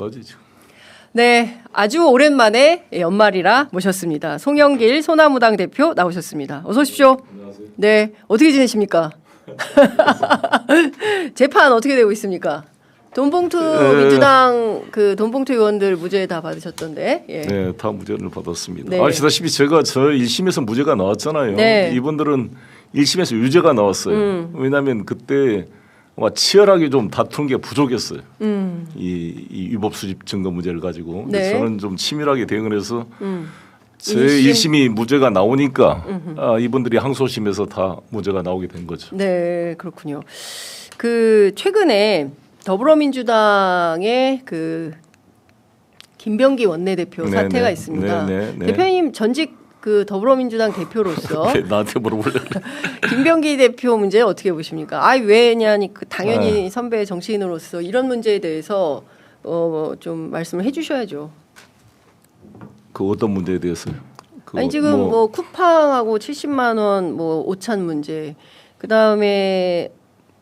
못하지 지금. 네, 아주 오랜만에 연말이라 모셨습니다. 송영길 소나무당 대표 나오셨습니다. 어서 오십시오. 안녕하세요. 네, 어떻게 지내십니까? 재판 어떻게 되고 있습니까? 돈봉투 민주당 그 돈봉투 의원들 무죄 다 받으셨던데. 예. 네, 다 무죄를 받았습니다. 네. 아시다시피 제가 저 1심에서 무죄가 나왔잖아요. 네. 이분들은 1심에서 유죄가 나왔어요. 왜냐하면 그때 아마 치열하게 좀 다툰 게 부족했어요. 이 위법 수집 증거 문제를 가지고. 네. 저는 좀 치밀하게 대응을 해서 제 1심. 1심이 무죄가 나오니까 이분들이 항소심에서 다 무죄가 나오게 된 거죠. 네, 그렇군요. 그 최근에 더불어민주당의 그 김병기 원내대표 네, 사태가 네. 있습니다. 네, 네, 네. 대표님 전직 그 더불어민주당 대표로서 왜 나한테 물어볼래? 김병기 대표 문제 어떻게 보십니까? 아, 왜냐니 그 당연히 선배 정치인으로서 이런 문제에 대해서 좀 말씀을 해주셔야죠. 그 어떤 문제에 대해서요? 아니 지금 뭐 쿠팡하고 70만 원 뭐 오찬 문제, 그 다음에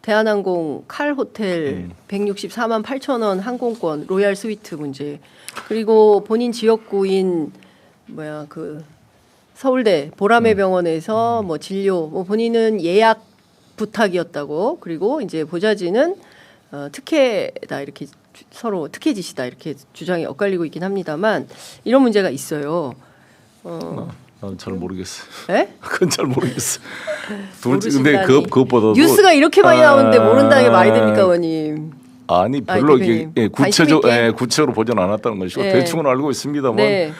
대한항공 칼 호텔 164만 8천 원 항공권 로얄 스위트 문제, 그리고 본인 지역구인 뭐야 그 서울대 보라매 병원에서 뭐 진료 뭐 본인은 예약 부탁이었다고, 그리고 이제 보좌진은 특혜다 이렇게 서로 특혜 짓이다 이렇게 주장이 엇갈리고 있긴 합니다만 이런 문제가 있어요. 난 잘 모르겠어요. 네? 그건 잘 모르겠어요. 근데 모르신다니. 그것보다도 뉴스가 이렇게 많이 나오는데 모른다는 게 말이 됩니까, 의원님? 아니 별로 대표님. 이게 구체적으로 보진 않았다는 것이고 네. 대충은 알고 있습니다만 네.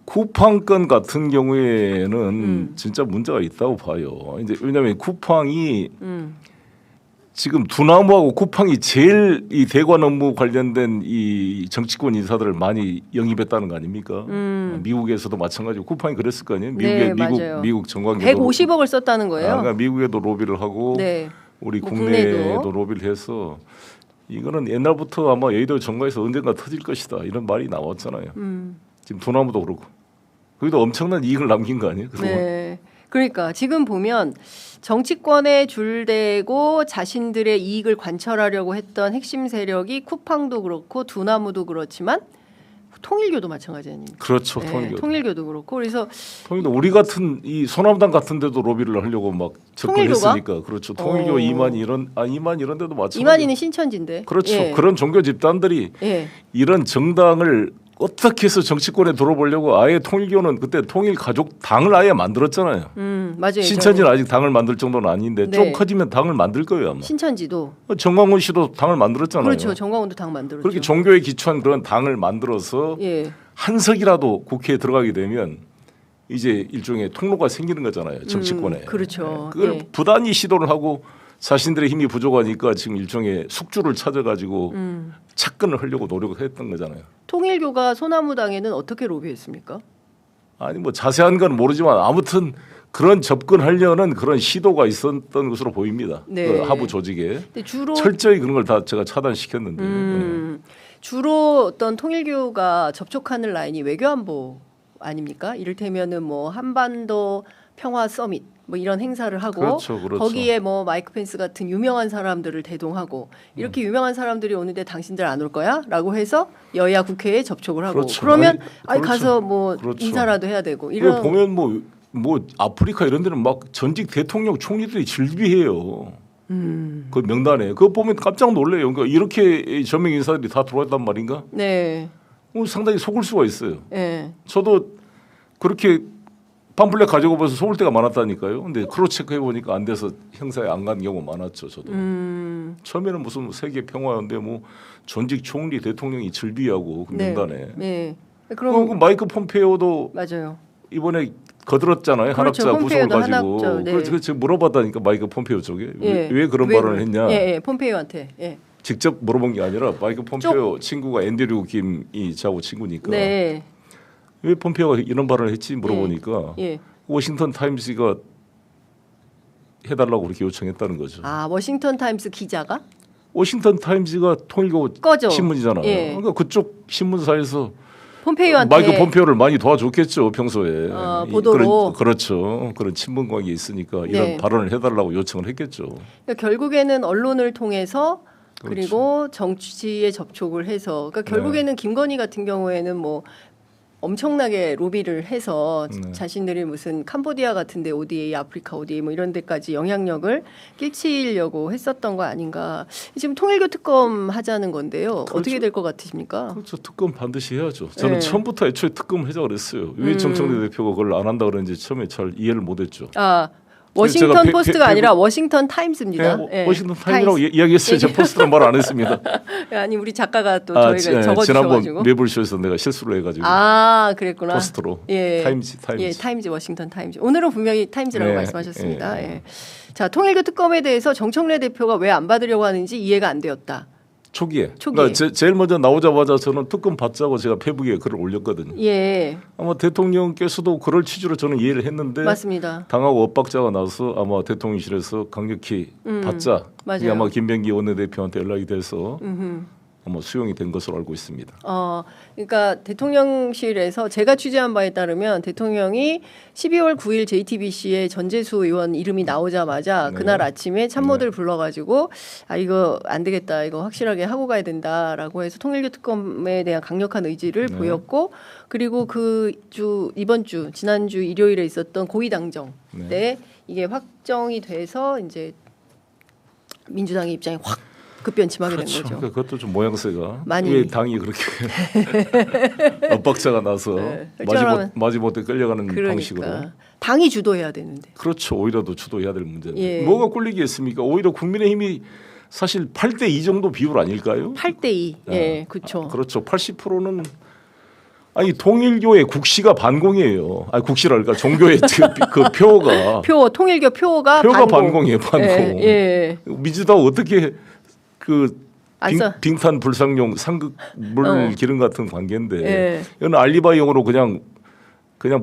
쿠팡 건 같은 경우에는 진짜 문제가 있다고 봐요. 이제 왜냐하면 쿠팡이 지금 두나무하고 쿠팡이 제일 이 대관 업무 관련된 이 정치권 인사들을 많이 영입했다는 거 아닙니까? 미국에서도 마찬가지고 쿠팡이 그랬을 거 아니에요. 네, 맞아요. 미국 정관계도 150억을 썼다는 거예요. 그러니까 미국에도 로비를 하고 네. 우리 뭐 국내에도 국내도. 로비를 해서 이거는 옛날부터 아마 여의도 정가에서 언젠가 터질 것이다 이런 말이 나왔잖아요. 지금 두나무도 그렇고 거기도 엄청난 이익을 남긴 거 아니에요? 그동안? 네. 그러니까 지금 보면 정치권에 줄대고 자신들의 이익을 관철하려고 했던 핵심 세력이 쿠팡도 그렇고 두나무도 그렇지만 통일교도 마찬가지 아닙니까? 그렇죠. 네, 통일교도 그렇고 그래서 통일교 우리 같은 이 소남당 같은 데도 로비를 하려고 막 접근했으니까 그렇죠. 통일교 이만희 이런 데도 마찬가지. 이만희는 신천지인데. 그렇죠. 예. 그런 종교 집단들이 예. 이런 정당을 어떻게 해서 정치권에 들어보려고 아예 통일교는 그때 통일가족당을 아예 만들었잖아요. 맞아요. 신천지는 아직 당을 만들 정도는 아닌데 네. 좀 커지면 당을 만들 거예요 아마. 신천지도 정광훈 씨도 당을 만들었잖아요. 그렇죠. 정광훈도 당 만들었죠. 그렇게 종교에 기초한 그런 당을 만들어서 예. 한석이라도 국회에 들어가게 되면 이제 일종의 통로가 생기는 거잖아요. 정치권에. 그렇죠. 그걸 예. 부단히 시도를 하고 자신들의 힘이 부족하니까 지금 일종의 숙주를 찾아가지고 착근을 하려고 노력을 했던 거잖아요. 통일교가 소나무당에는 어떻게 로비했습니까? 아니 뭐 자세한 건 모르지만 아무튼 그런 접근하려는 그런 시도가 있었던 것으로 보입니다. 네. 그 하부 조직에 근데 주로 철저히 그런 걸 다 제가 차단시켰는데. 주로 어떤 통일교가 접촉하는 라인이 외교안보 아닙니까? 이를테면은 뭐 한반도 평화 서밋 뭐 이런 행사를 하고 그렇죠. 거기에 뭐 마이크 펜스 같은 유명한 사람들을 대동하고 이렇게 유명한 사람들이 오는데 당신들 안 올 거야?라고 해서 여야 국회에 접촉을 하고 그렇죠. 그러면 아니, 그렇죠. 가서 뭐 그렇죠. 인사라도 해야 되고 그 이런 보면 뭐 아프리카 이런 데는 막 전직 대통령 총리들이 질비해요. 그 명단에 그거 보면 깜짝 놀래요. 그러니까 이렇게 저명 인사들이 다 들어왔단 말인가? 네. 상당히 속을 수가 있어요. 네. 저도 그렇게 팜플렛 가지고 봐서 속을 때가 많았다니까요. 근데 크로스 체크해 보니까 안 돼서 행사에 안 간 경우 많았죠. 저도 처음에는 무슨 세계 평화연대 뭐 전직 총리 대통령이 질비하고 그 명단에. 네. 그럼 마이크 폼페이오도 맞아요. 이번에 거들었잖아요. 그렇죠. 한학자 구속을 폼페이오도 가지고. 한학자, 네. 그래서 제가 물어봤다니까 마이크 폼페이오 쪽에 예. 왜 그런 발언을 했냐. 예, 폼페이오한테. 예. 직접 물어본 게 아니라 마이크 폼페이오 친구가 앤드류 김이 저하고 친구니까 네. 왜 폼페이오가 이런 발언을 했지 물어보니까 예. 워싱턴 타임스가 해달라고 그렇게 요청했다는 거죠. 아, 워싱턴 타임스 기자가? 워싱턴 타임스가 통일교 꺼죠. 신문이잖아요. 예. 그러니까 그쪽 신문사에서 폼페이오한테 마이크 폼페이오를 많이 도와줬겠죠 평소에. 보도로. 그렇죠. 그런 친분 관계 있으니까 이런 네. 발언을 해달라고 요청을 했겠죠. 그러니까 결국에는 언론을 통해서 그리고 정치에 접촉을 해서 그러니까 결국에는 김건희 같은 경우에는 뭐 엄청나게 로비를 해서 자신들이 무슨 캄보디아 같은데 ODA, 아프리카 ODA 뭐 이런 데까지 영향력을 끼치려고 했었던 거 아닌가. 지금 통일교 특검 하자는 건데요. 그렇죠. 어떻게 될 것 같으십니까? 그렇죠. 특검 반드시 해야죠. 저는 네. 처음부터 애초에 특검 하자고 그랬어요. 왜 정청래 대표가 그걸 안 한다 그런지 처음에 잘 이해를 못했죠. 아 워싱턴 포스트가 아니라 워싱턴 타임스입니다. 네, 워싱턴 타임이라고 이야기했어요. 제가 포스트는 말 안 했습니다. 아니 우리 작가가 또 저희가 적어주셔가지고 지난번 매불쇼에서 내가 실수를 해가지고 그랬구나. 포스트로 예. 타임즈 예, 타임즈 워싱턴 타임즈. 오늘은 분명히 타임즈라고 네, 말씀하셨습니다. 예. 자 통일교 특검에 대해서 정청래 대표가 왜 안 받으려고 하는지 이해가 안 되었다. 초기에. 그러니까 제일 먼저 나오자마자 저는 특검 받자고 제가 페북에 글을 올렸거든요. 예. 아마 대통령께서도 그럴 취지로 저는 이해를 했는데 맞습니다. 당하고 엇박자가 나서 아마 대통령실에서 강력히 받자. 맞아요. 이게 아마 김병기 원내대표한테 연락이 돼서 아마 수용이 된 것으로 알고 있습니다. 그러니까 대통령실에서 제가 취재한 바에 따르면 대통령이 12월 9일 JTBC에 전재수 의원 이름이 나오자마자 그날 아침에 참모들 불러가지고 이거 안 되겠다, 이거 확실하게 하고 가야 된다라고 해서 통일교 특검에 대한 강력한 의지를 보였고 그리고 이번 주 지난주 일요일에 있었던 고위당정 때 이게 확정이 돼서 이제 민주당의 입장이 확 급변침하게 된 거죠. 그러니까 그것도 좀 모양새가 많이. 왜 당이 그렇게 엇박자가 나서 마지못해 끌려가는 방식으로. 당이 주도해야 되는데. 그렇죠. 오히려 더 주도해야 될 문제인데. 예. 뭐가 꿀리겠습니까? 오히려 국민의힘이 사실 8대2 정도 비율 아닐까요? 8대2. 예, 그렇죠. 그렇죠. 80%는 아니 통일교의 국시가 반공이에요. 국시랄까 종교의 그 표가 통일교 표가 반공이에요. 반공. 예. 민주당 어떻게 그 안 써. 빙탄 불상용 상극물 기름 같은 관계인데 예. 이건 알리바이용으로 그냥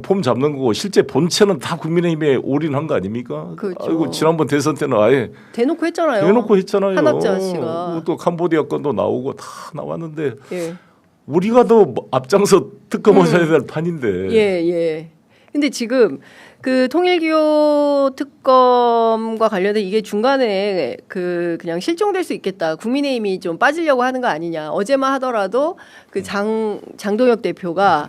폼 잡는 거고 실제 본체는 다 국민의힘에 올인한 거 아닙니까? 그렇죠. 아이고 지난번 대선 때는 아예 대놓고 했잖아요. 한학자 씨가 또 캄보디아 건도 나오고 다 나왔는데 예. 우리가 더 앞장서 특검을 해야 될 판인데. 예. 근데 지금 그 통일교 특검과 관련된 이게 중간에 그냥 실종될 수 있겠다. 국민의힘이 좀 빠지려고 하는 거 아니냐. 어제만 하더라도 그 장동혁 대표가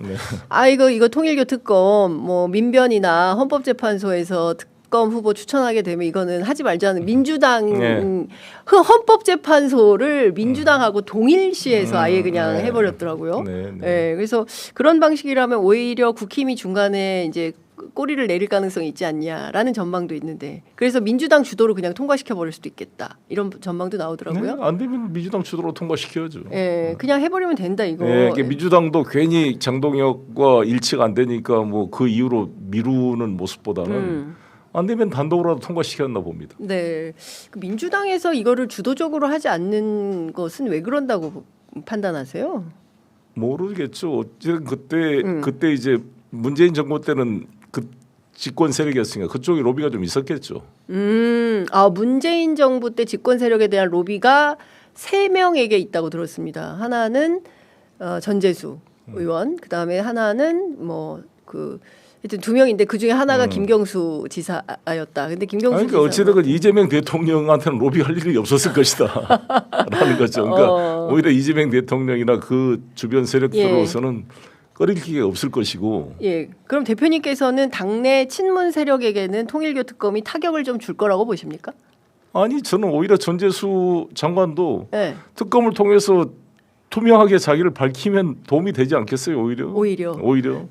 이거 통일교 특검 뭐 민변이나 헌법재판소에서 특검 후보 추천하게 되면 이거는 하지 말자는 민주당 헌법재판소를 민주당하고 동일시해서 아예 그냥 해버렸더라고요. 그래서 그런 방식이라면 오히려 국힘이 중간에 이제 꼬리를 내릴 가능성이 있지 않냐라는 전망도 있는데 그래서 민주당 주도로 그냥 통과시켜 버릴 수도 있겠다 이런 전망도 나오더라고요. 안 되면 민주당 주도로 통과시켜야죠. 그냥 해버리면 된다 이거. 민주당도 괜히 장동혁과 일치가 안 되니까 뭐 그 이유로 미루는 모습보다는 안 되면 단독으로라도 통과시켰나 봅니다. 네, 민주당에서 이거를 주도적으로 하지 않는 것은 왜 그런다고 판단하세요? 모르겠죠. 어쨌든 그때 이제 문재인 정부 때는 그 집권 세력이었으니까 그쪽에 로비가 좀 있었겠죠. 문재인 정부 때 집권 세력에 대한 로비가 3명에게 있다고 들었습니다. 하나는 전재수 의원, 그 다음에 하나는 하여튼 2명인데 그 중에 하나가 김경수 지사였다. 근데 김경수 그러니까 어찌됐건 이재명 대통령한테는 로비할 일이 없었을 것이다라는 거죠. 그러니까 오히려 이재명 대통령이나 그 주변 세력들로서는 꺼릴 기회가 없을 것이고. 그럼 대표님께서는 당내 친문 세력에게는 통일교 특검이 타격을 좀 줄 거라고 보십니까? 아니 저는 오히려 전재수 장관도 특검을 통해서 투명하게 자기를 밝히면 도움이 되지 않겠어요? 오히려.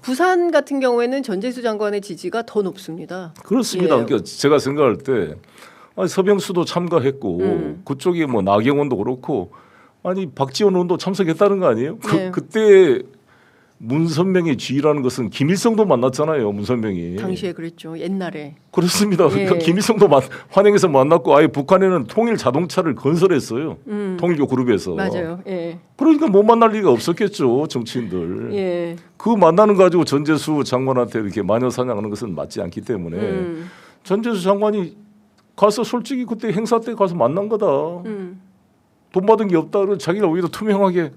부산 같은 경우에는 전재수 장관의 지지가 더 높습니다. 그렇습니다. 그러니까 제가 생각할 때 서병수도 참가했고 그쪽에 뭐 나경원도 그렇고 박지원 의원도 참석했다는 거 아니에요? 그때 문선명의 지휘라는 것은 김일성도 만났잖아요. 문선명이. 당시에 그랬죠. 옛날에. 그렇습니다. 그러니까 김일성도 환영해서 만났고 아예 북한에는 통일 자동차를 건설했어요. 통일교 그룹에서. 맞아요. 그러니까 못 만날 리가 없었겠죠. 정치인들. 그 만나는 거 가지고 전재수 장관한테 이렇게 마녀사냥하는 것은 맞지 않기 때문에 전재수 장관이 가서 솔직히 그때 행사 때 가서 만난 거다. 돈 받은 게 없다. 그래서 자기가 오히려 투명하게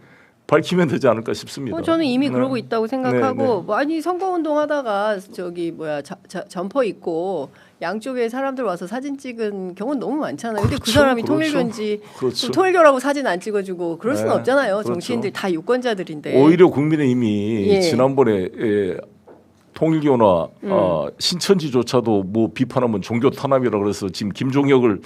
밝히면 되지 않을까 싶습니다. 저는 이미 네. 그러고 있다고 생각하고 네, 네. 뭐 아니 선거운동 하다가 저기 뭐야 점퍼 입고 양쪽에 사람들 와서 사진 찍은 경우는 너무 많잖아요. 근데 그 그렇죠, 사람이 그렇죠. 통일교인지 그렇죠. 통일교라고 사진 안 찍어주고 그럴 수는 네, 없잖아요. 그렇죠. 정치인들 다 유권자들인데. 오히려 국민의힘이 예. 지난번에 통일교나 신천지조차도 뭐 비판하면 종교 탄압이라 그래서 지금 김종혁을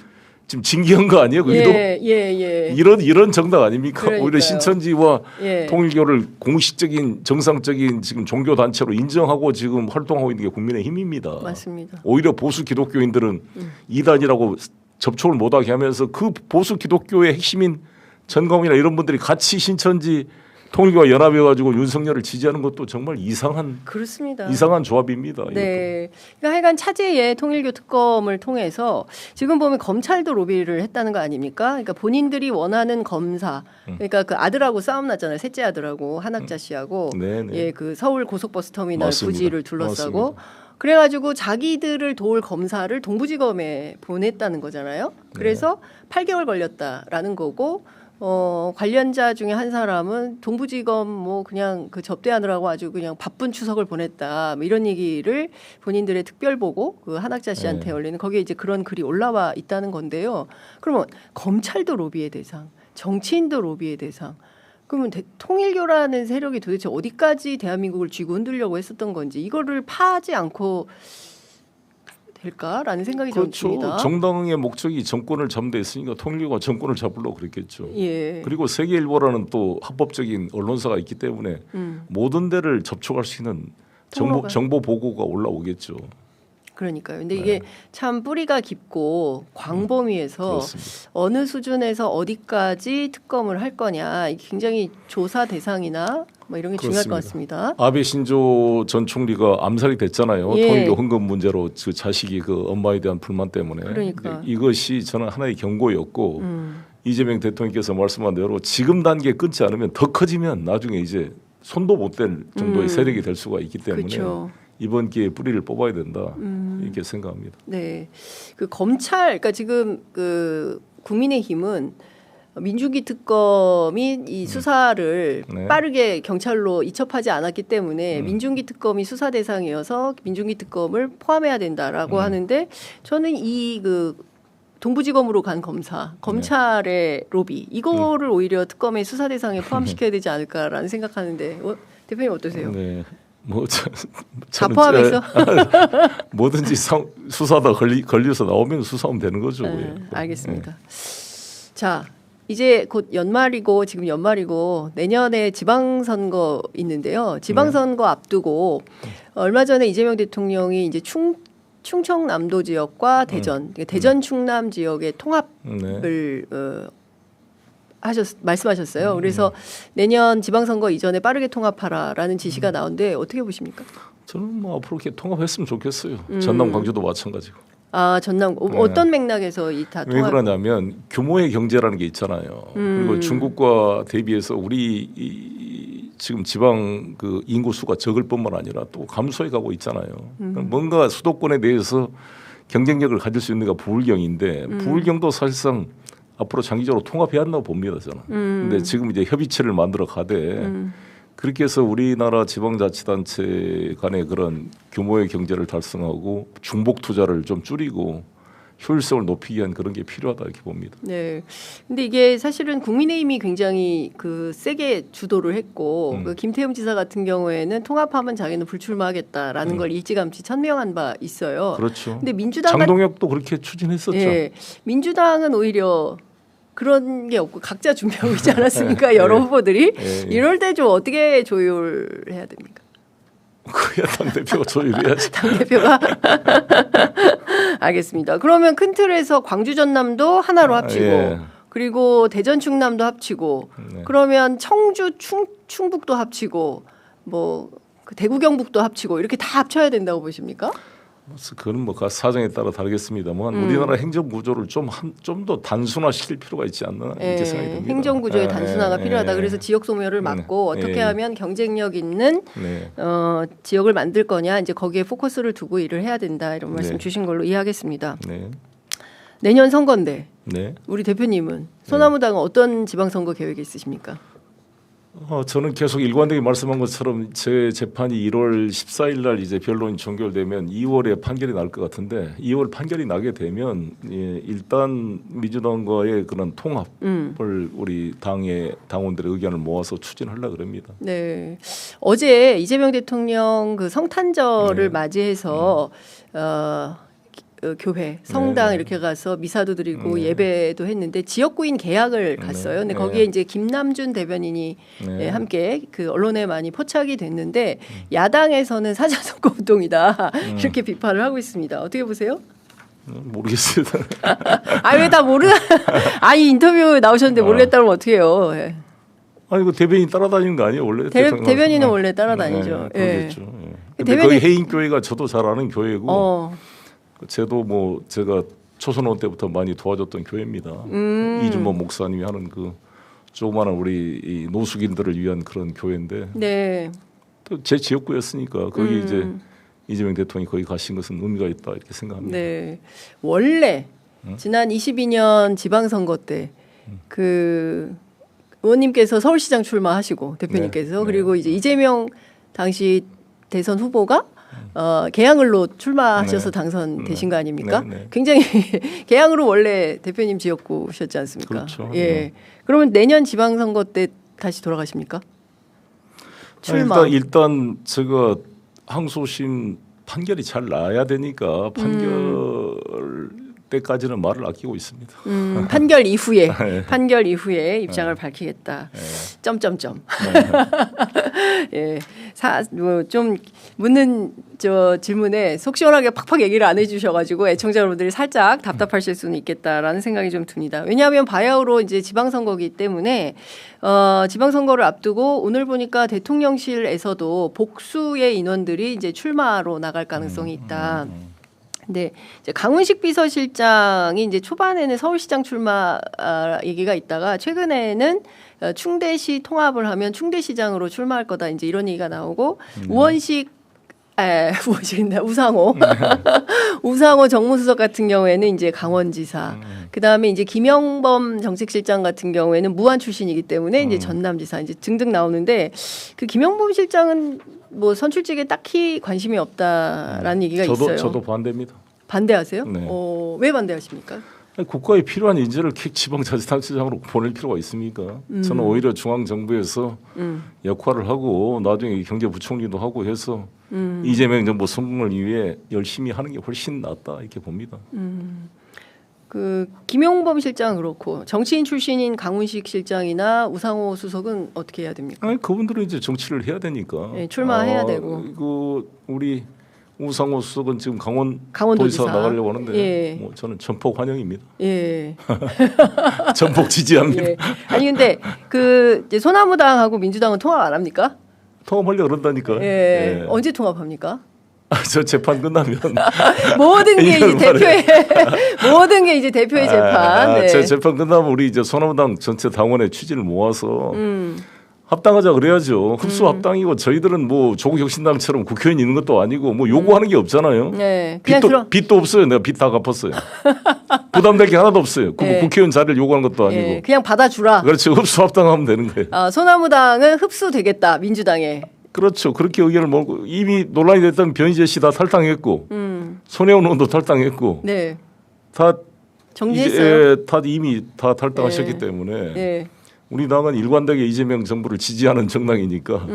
지금 징계한 거 아니에요? 거기도 예. 이런 정당 아닙니까? 그러니까요. 오히려 신천지와 예. 통일교를 공식적인 정상적인 지금 종교 단체로 인정하고 지금 활동하고 있는 게 국민의힘입니다. 맞습니다. 오히려 보수 기독교인들은 이단이라고 접촉을 못하게 하면서 그 보수 기독교의 핵심인 전광훈이나 이런 분들이 같이 신천지 통일교와 연합해가지고 윤석열을 지지하는 것도 정말 그렇습니다. 이상한 조합입니다. 네. 그러니까 하여간 차제의 통일교 특검을 통해서 지금 보면 검찰도 로비를 했다는 거 아닙니까? 그러니까 본인들이 원하는 검사, 그러니까 그 아들하고 싸움 났잖아요. 셋째 아들하고 한학자 씨하고 네네. 예, 그 서울 고속버스 터미널 맞습니다. 부지를 둘러싸고 맞습니다. 그래가지고 자기들을 도울 검사를 동부지검에 보냈다는 거잖아요. 그래서 8개월 걸렸다라는 거고. 관련자 중에 한 사람은 동부지검 뭐 그냥 그 접대하느라고 아주 그냥 바쁜 추석을 보냈다 뭐 이런 얘기를 본인들의 특별보고 그 한학자 씨한테 올리는 거기에 이제 그런 글이 올라와 있다는 건데요. 그러면 검찰도 로비의 대상, 정치인도 로비의 대상. 그러면 통일교라는 세력이 도대체 어디까지 대한민국을 쥐고 흔들려고 했었던 건지 이거를 파지 않고 될까라는 생각이 좀 그렇죠. 듭니다. 정당의 목적이 정권을 잡는 데 있으니까 통일교가 정권을 잡으려고 그랬겠죠. 예. 그리고 세계일보라는 또 합법적인 언론사가 있기 때문에 모든 데를 접촉할 수 있는 정보 보고가 올라오겠죠. 그러니까요. 근데 이게 참 뿌리가 깊고 광범위해서 그렇습니다. 어느 수준에서 어디까지 특검을 할 거냐 이게 굉장히 조사 대상이나 뭐 이런 게 중요할 것 같습니다. 아베 신조 전 총리가 암살이 됐잖아요. 예. 통일교 헌금 문제로 그 자식이 그 엄마에 대한 불만 때문에. 그러니까. 근데 이것이 저는 하나의 경고였고 이재명 대통령께서 말씀한 대로 지금 단계에 끊지 않으면 더 커지면 나중에 이제 손도 못 댈 정도의 세력이 될 수가 있기 때문에 그렇죠. 이번 기회에 뿌리를 뽑아야 된다 이렇게 생각합니다. 네, 그 검찰, 그러니까 지금 그 국민의힘은 민중기 특검이 이 수사를 네. 빠르게 경찰로 이첩하지 않았기 때문에 민중기 특검이 수사 대상이어서 민중기 특검을 포함해야 된다라고 하는데 저는 이 그 동부지검으로 간 검찰의 로비 이거를 오히려 특검의 수사 대상에 포함시켜야 되지 않을까라는 생각하는데 대표님 어떠세요? 네. 뭐 다 포함해서 뭐든지 수사다 걸려서 나오면 수사하면 되는 거죠. 알겠습니다. 자, 이제 곧 연말이고 지금 연말이고 내년에 지방선거 있는데요. 지방선거 앞두고 얼마 전에 이재명 대통령이 이제 충청남도 지역과 대전, 대전 충남 지역의 통합을 말씀하셨어요. 그래서 내년 지방선거 이전에 빠르게 통합하라라는 지시가 나온데 어떻게 보십니까? 저는 뭐 앞으로 이렇게 통합했으면 좋겠어요. 전남 광주도 마찬가지고. 아 전남 어떤 맥락에서 이 다 왜 그러냐면 규모의 경제라는 게 있잖아요. 그리고 중국과 대비해서 우리 지금 지방 그 인구 수가 적을 뿐만 아니라 또 감소해 가고 있잖아요. 뭔가 수도권에 대해서 경쟁력을 가질 수 있는 게 부울경인데 부울경도 사실상 앞으로 장기적으로 통합해야 한다고 봅니다 저는. 근데 지금 이제 협의체를 만들어 가되 그렇게 해서 우리나라 지방자치단체 간의 그런 규모의 경제를 달성하고 중복 투자를 좀 줄이고 효율성을 높이기 위한 그런 게 필요하다 이렇게 봅니다. 네. 근데 이게 사실은 국민의힘이 굉장히 그 세게 주도를 했고 그 김태흠 지사 같은 경우에는 통합하면 자기는 불출마하겠다라는 걸 일찌감치 천명한 바 있어요. 그렇죠. 근데 민주당 장동혁도 그렇게 추진했었죠. 예, 민주당은 오히려 그런 게 없고 각자 준비하고 있지 않았습니까? 여러 후보들이 이럴 때 좀 어떻게 조율해야 됩니까? 그야 당 대표가 조율해야지. 당 대표가 알겠습니다. 그러면 큰 틀에서 광주 전남도 하나로 합치고 그리고 대전 충남도 합치고 그러면 청주 충북도 합치고 뭐 대구 경북도 합치고 이렇게 다 합쳐야 된다고 보십니까? 그건 뭐 사정에 따라 다르겠습니다만 우리나라 행정 구조를 좀 더 단순화시킬 필요가 있지 않나 이렇게 생각이 듭니다. 행정 구조의 단순화가 필요하다. 그래서 지역 소멸을 막고 어떻게 하면 경쟁력 있는 지역을 만들 거냐 이제 거기에 포커스를 두고 일을 해야 된다 이런 말씀 주신 걸로 이해하겠습니다. 내년 선거인데 우리 대표님은 소나무당은 어떤 지방선거 계획이 있으십니까? 저는 계속 일관되게 말씀한 것처럼 제 재판이 1월 14일 날 이제 변론이 종결되면 2월에 판결이 날 것 같은데 2월 판결이 나게 되면 일단 민주당과의 그런 통합을 우리 당의 당원들의 의견을 모아서 추진하려고 합니다. 네. 어제 이재명 대통령 그 성탄절을 맞이해서 교회, 성당 이렇게 가서 미사도 드리고 예배도 했는데 지역구인 개학을 갔어요. 근데 거기에 이제 김남준 대변인이 함께 그 언론에 많이 포착이 됐는데 야당에서는 사자성어 운동이다 이렇게 비판을 하고 있습니다. 어떻게 보세요? 모르겠어요. 왜 다 이 인터뷰 나오셨는데 모르겠다면 어떻게 해요? 예. 아니 그 대변인 따라다니는 거 아니에요 원래? 대변인은 원래 따라다니죠. 그렇겠죠. 근데 거기 해인 교회가 저도 잘 아는 교회고. 저도 뭐 제가 초선원 때부터 많이 도와줬던 교회입니다. 이준모 목사님이 하는 그 조그마한 우리 이 노숙인들을 위한 그런 교회인데 네. 또 제 지역구였으니까 거기 이제 이재명 대통령이 거기 가신 것은 의미가 있다 이렇게 생각합니다. 네. 원래 지난 22년 지방선거 때 그 의원님께서 서울시장 출마하시고 대표님께서 그리고 이제 이재명 당시 대선 후보가 개항을로 출마하셔서 당선되신 거 아닙니까? 굉장히 개항으로 원래 대표님 지역구셨지 않습니까? 그렇죠. 예. 그러면 내년 지방선거 때 다시 돌아가십니까? 출마. 일단 제가 항소심 판결이 잘 나야 되니까 판결 때까지는 말을 아끼고 있습니다. 판결 이후에 입장을 밝히겠다. 점점점. 예, 좀 묻는 저 질문에 속 시원하게 팍팍 얘기를 안 해주셔가지고 애청자 여러분들이 살짝 답답하실 수는 있겠다라는 생각이 좀 듭니다. 왜냐하면 바야흐로 이제 지방선거기 때문에 지방선거를 앞두고 오늘 보니까 대통령실에서도 복수의 인원들이 이제 출마로 나갈 가능성이 있다. 근데 이제 강훈식 비서실장이 이제 초반에는 서울시장 출마 얘기가 있다가 최근에는 충대시 통합을 하면 충대시장으로 출마할 거다 이제 이런 얘기가 나오고 우상호 우상호 정무수석 같은 경우에는 이제 강원지사 그다음에 이제 김영범 정책실장 같은 경우에는 무안 출신이기 때문에 이제 전남지사 이제 등등 나오는데 그 김영범 실장은 뭐 선출직에 딱히 관심이 없다라는 얘기가 있어요. 저도 반대입니다. 반대하세요? 네. 왜 반대하십니까? 국가에 필요한 인재를 지방자치단체장으로 보낼 필요가 있습니까? 저는 오히려 중앙정부에서 역할을 하고 나중에 경제부총리도 하고 해서 이재명 정부 성공을 위해 열심히 하는 게 훨씬 낫다 이렇게 봅니다. 그 김용범 실장 그렇고 정치인 출신인 강훈식 실장이나 우상호 수석은 어떻게 해야 됩니까? 아니, 그분들은 이제 정치를 해야 되니까. 네, 출마해야 되고. 그 우리 우상호 수석은 지금 강원도지사 나가려고 하는데 뭐 저는 전폭 환영입니다. 예. 전폭 지지합니다. 예. 아니 근데 그 이제 소나무당하고 민주당은 통합 안 합니까? 통합하려고 그런다니까. 예. 언제 통합합니까? 저 재판 끝나면 모든 게 이제 대표의 재판. 네. 제 재판 끝나면 우리 이제 소나무당 전체 당원의 취지를 모아서 합당하자 그래야죠. 흡수 합당이고 저희들은 뭐 조국혁신당처럼 국회의원 있는 것도 아니고 뭐 요구하는 게 없잖아요. 네. 빚도 없어요. 내가 빚 다 갚았어요. 부담될 게 하나도 없어요. 국회의원 자리를 요구하는 것도 아니고. 네. 그냥 받아주라. 그렇죠. 흡수 합당하면 되는 거예요. 소나무당은 흡수되겠다. 민주당에. 그렇죠. 그렇게 의견을 몰고 이미 논란이 됐던 변희재 씨 다 탈당했고 손혜원 의원도 탈당했고 네. 다 정리했어요. 다 이미 다 탈당하셨기 때문에 우리 당은 일관되게 이재명 정부를 지지하는 정당이니까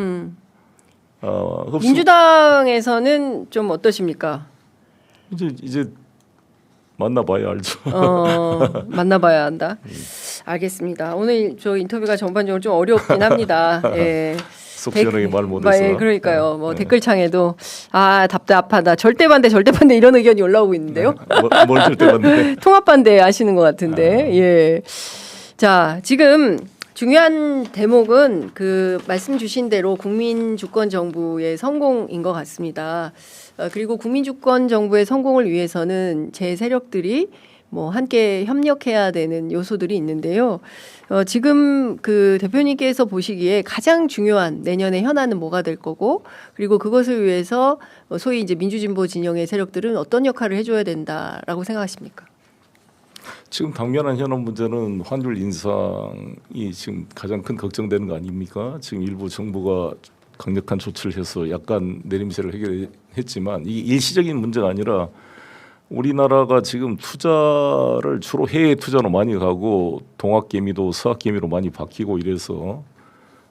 민주당에서는 좀 어떠십니까? 이제 만나봐야 알죠. 만나봐야 한다. 알겠습니다. 오늘 저 인터뷰가 전반적으로 좀 어렵긴 합니다. 예. 속 시원하게 말 못해서. 그러니까요. 뭐 댓글창에도 답답하다. 절대 반대 이런 의견이 올라오고 있는데요. 뭘 절대 반대? 통합 반대 하시는 것 같은데. 예. 자, 지금 중요한 대목은 그 말씀 주신 대로 국민주권 정부의 성공인 것 같습니다. 그리고 국민주권 정부의 성공을 위해서는 제 세력들이 뭐 함께 협력해야 되는 요소들이 있는데요. 지금 그 대표님께서 보시기에 가장 중요한 내년의 현안은 뭐가 될 거고, 그리고 그것을 위해서 소위 이제 민주진보 진영의 세력들은 어떤 역할을 해줘야 된다라고 생각하십니까? 지금 당면한 현안 문제는 환율 인상이 지금 가장 큰 걱정되는 거 아닙니까? 지금 일부 정부가 강력한 조치를 해서 약간 내림세를 해결했지만 이게 일시적인 문제가 아니라 우리나라가 지금 투자를 주로 해외 투자로 많이 가고 동학개미도 서학개미로 많이 바뀌고 이래서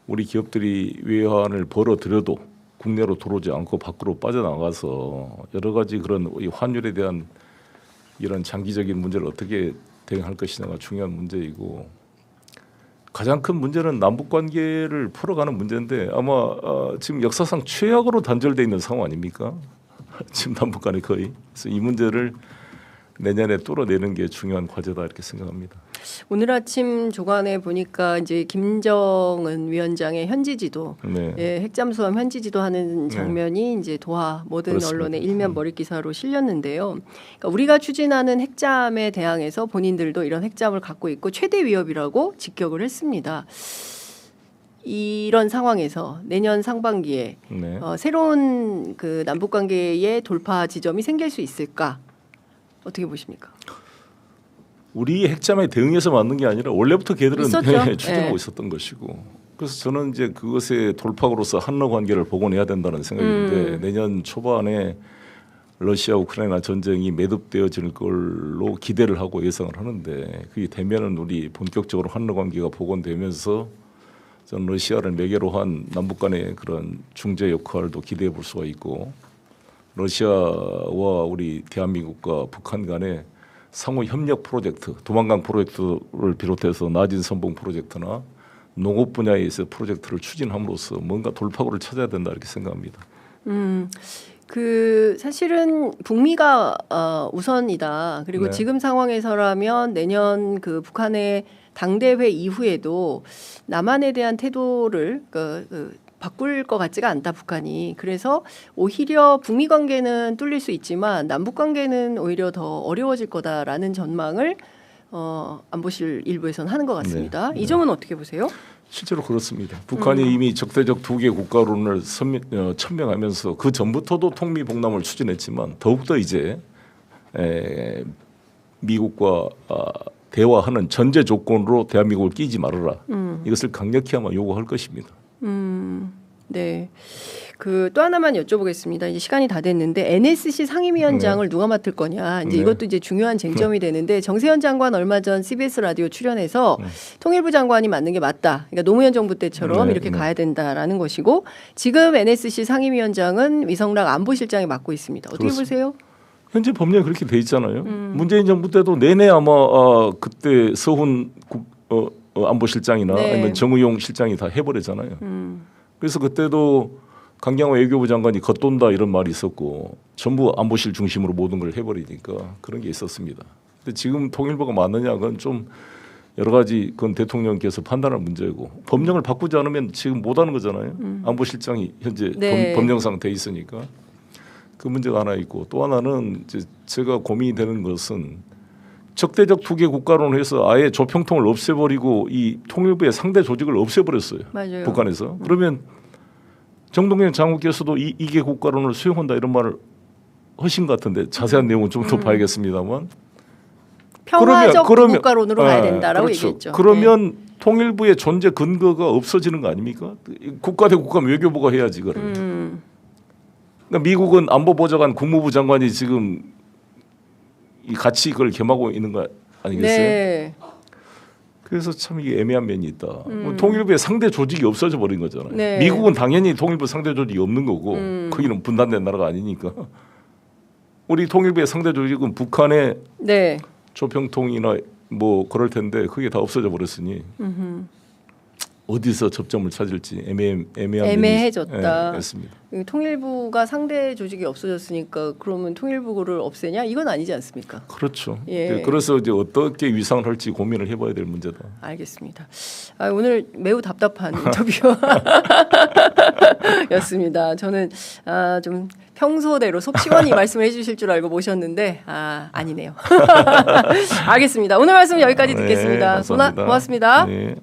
우리 기업들이 외환을 벌어들여도 국내로 들어오지 않고 밖으로 빠져나가서 여러 가지 그런 이 환율에 대한 이런 장기적인 문제를 어떻게 대응할 것이냐가 중요한 문제이고 가장 큰 문제는 남북 관계를 풀어가는 문제인데 아마 지금 역사상 최악으로 단절돼 있는 상황 아닙니까? 지금 남북 간에 거의. 그래서 이 문제를 내년에 뚫어내는 게 중요한 과제다 이렇게 생각합니다. 오늘 아침 조간에 보니까 이제 김정은 위원장의 현지지도, 네. 예, 핵잠수함 현지지도 하는 장면이 이제 도하 모든 그렇습니다. 언론의 일면 머릿 기사로 실렸는데요. 그러니까 우리가 추진하는 핵잠에 대항해서 본인들도 이런 핵잠을 갖고 있고 최대 위협이라고 직격을 했습니다. 이런 상황에서 내년 상반기에 네. 새로운 그 남북 관계의 돌파 지점이 생길 수 있을까? 어떻게 보십니까? 우리 핵잠에 대응해서 만든 게 아니라 원래부터 걔들은 있었죠. 추진하고 네. 있었던 것이고 그래서 저는 이제 그것의 돌파구로서 한러 관계를 복원해야 된다는 생각인데 내년 초반에 러시아 우크라이나 전쟁이 매듭되어질 걸로 기대를 하고 예상을 하는데 그게 되면은 우리 본격적으로 한러 관계가 복원되면서 저는 러시아를 매개로 한 남북 간의 그런 중재 역할도 기대해 볼 수가 있고 러시아와 우리 대한민국과 북한 간의 상호 협력 프로젝트, 도망강 프로젝트를 비롯해서 낮은 선봉 프로젝트나 농업 분야에서 프로젝트를 추진함으로써 뭔가 돌파구를 찾아야 된다 이렇게 생각합니다. 그 사실은 북미가 우선이다. 그리고 네. 지금 상황에서라면 내년 그 북한의 당대회 이후에도 남한에 대한 태도를 바꿀 것 같지가 않다 북한이. 그래서 오히려 북미 관계는 뚫릴 수 있지만 남북 관계는 오히려 더 어려워질 거다라는 전망을 안보실 일부에서는 하는 것 같습니다. 네. 이 점은 어떻게 보세요? 실제로 그렇습니다. 북한이 이미 적대적 두개 국가론을 천명하면서 그 전부터도 통미봉남을 추진했지만 더욱더 이제 미국과 대화하는 전제 조건으로 대한민국을 끼지 말아라. 이것을 강력히 아마 요구할 것입니다. 네. 그 또 하나만 여쭤보겠습니다. 이제 시간이 다 됐는데 NSC 상임위원장을 누가 맡을 거냐. 이제 네. 이것도 이제 중요한 쟁점이 되는데 정세현 장관 얼마 전 CBS 라디오 출연해서 통일부 장관이 맡는 게 맞다. 그러니까 노무현 정부 때처럼 네, 이렇게 네. 가야 된다라는 것이고 지금 NSC 상임위원장은 위성락 안보실장이 맡고 있습니다. 어떻게 그렇습니다. 보세요? 현재 법령에 그렇게 돼 있잖아요. 문재인 정부 때도 내내 아마 그때 서훈 안보실장이나 네. 아니면 정의용 실장이 다 해버렸잖아요. 그래서 그때도 강경화 외교부 장관이 겉돈다 이런 말이 있었고 전부 안보실 중심으로 모든 걸 해버리니까 그런 게 있었습니다. 근데 지금 통일부가 맞느냐 그건 좀 여러 가지 그건 대통령께서 판단할 문제고 법령을 바꾸지 않으면 지금 못하는 거잖아요. 안보실장이 현재 네. 법령상 돼 있으니까 그 문제가 하나 있고 또 하나는 이제 제가 고민이 되는 것은 적대적 투개 국가론을 해서 아예 조평통을 없애버리고 이 통일부의 상대 조직을 없애버렸어요. 맞아요. 북한에서. 그러면 정동영 장관께서도 이개 국가론을 수용한다 이런 말을 하신 것 같은데 자세한 내용은 좀 더 봐야겠습니다만. 평화적 그러면- 국가론으로 가야 된다라고 그렇죠. 얘기했죠. 그러면 통일부의 존재 근거가 없어지는 거 아닙니까? 국가 대 국가 외교부가 해야지 그걸. 그러니까 미국은 안보보좌관 국무부 장관이 지금 이 같이 그걸 겸하고 있는 거 아니겠어요? 네. 그래서 참 이게 애매한 면이 있다. 통일부의 상대 조직이 없어져 버린 거잖아요. 네. 미국은 당연히 통일부 상대 조직이 없는 거고 거기는 분단된 나라가 아니니까. 우리 통일부의 상대 조직은 북한의 네. 조평통이나 뭐 그럴 텐데 그게 다 없어져 버렸으니 어디서 접점을 찾을지 애매해졌다. 했습니다. 통일부가 상대 조직이 없어졌으니까 그러면 통일부를 없애냐? 이건 아니지 않습니까? 그렇죠. 예. 그래서 이제 어떻게 위상을 할지 고민을 해봐야 될 문제다. 알겠습니다. 오늘 매우 답답한 인터뷰였습니다. 저는 좀 평소대로 속 시원히 말씀을 해주실 줄 알고 모셨는데 아니네요. 알겠습니다. 오늘 말씀 여기까지 듣겠습니다. 감사합니다. 고맙습니다. 네.